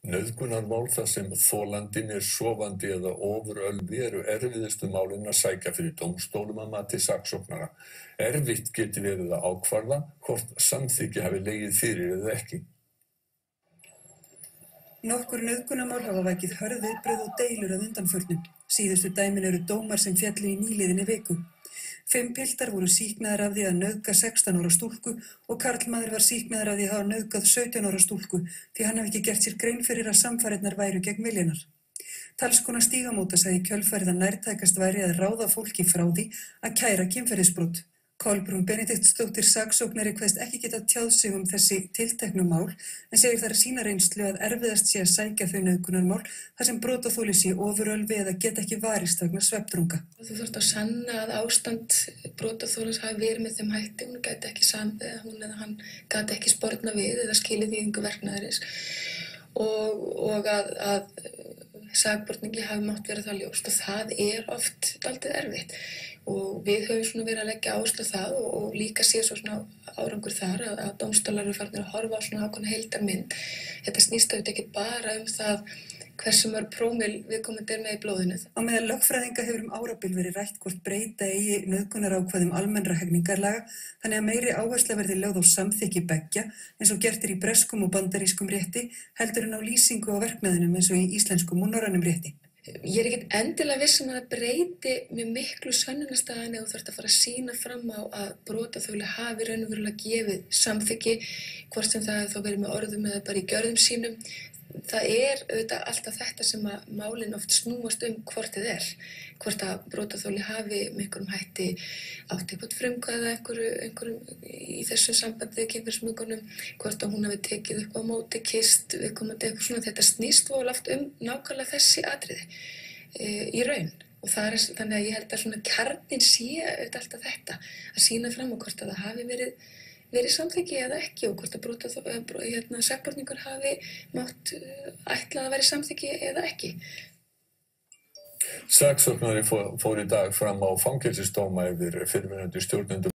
Nauðgunarmál þar sem þolandinn er sofandi eða ofurölvi eru erfiðustu málin að sækja fyrir dómstólum að mati saksóknara. Erfitt geti verið að ákvarða hvort samþykki hafi legið fyrir eða ekki. Nokkur nauðgunarmál hafa vakið hörð viðbrögð og deilur að undanförnum. Síðustu dæmin eru dómar sem féllu í nýliðinni viku. 5 piltar voru sýknaðir af því að nauðga 16 ára stúlku og karlmaður var sýknaður af því að hafa nauðgað 17 ára stúlku því hann hafi ekki gert sér grein fyrir að samfarirnar væru gegn vilja hennar. Talskona Stígamóta sagði í kjölfarið að nærtækast væri að ráða fólki frá því að kæra kynferðisbrot. Kolbrún Benediktsdóttir saksóknari kveðst ekki geta tjáð sig þessi tilteknu mál en segir þar sína reynslu að erfiðast sé að sækja þau nauðgunarmál þar sem brotaþoli sé ofurölvi eða geta ekki varist vegna svefndrunga. Þú þarft að sanna að ástand brotaþolans hafi verið með þeim hætti, hún gæti ekki hún eða hann gæti ekki sporna við eða skilið þýðingu verknaðarins og að sakborningi hafi mátt vera það ljóst og það er oft dálítið erfitt. Og við höfum verið að leggja áherslu á það og líka séð svona árangur þar að dómstólar eru farnir að horfa á svona ákveðna heildarmynd. Þetta snýst auðvitað ekki bara það hversu mörg prómil viðkomandi er með í blóðinu. Á meðal lögfræðinga hefur árabil verið rætt hvort breyta eigi nauðgunarákvæðum almennra hegningarlaga þannig að meiri áhersla verði lögð á samþykki beggja eins og gert í breskum og bandarískum rétti heldur en á lýsingu á verknaðinum eins og í íslenskum og norrænum rétti. Ég er ekkert endilega viss að það breyti mjög miklu sönnunarstaðan ef þú þarft að fara að sýna fram á að brotaþoli hafi raunverulega gefið samþykki, hvort sem það hefur þá verið með orðum eða bara í gjörðum sínum. Það er auðvitað alltaf þetta sem að málin oft snúast hvort þið er. Hvort að brotaþoli hafi með einhverjum hætti átt eitthvað frumkvæði einhverjum í þessu sambandi kynferðismögunum, hvort að hún hafi tekið upp á móti kist, viðkomandi eitthvað svona. Þetta snýst oft nákvæmlega þessi atriði í raun. Og þannig að ég held að svona kjarninn sé alltaf þetta, að sýna fram á hvort að það hafi verið samþykki eða ekki og hvort að sakborningur hafi mátt ætla að vera samþykki eða ekki. Saksóknari fór í dag fram á fangelsisdóma yfir fyrrverandi stjórnendur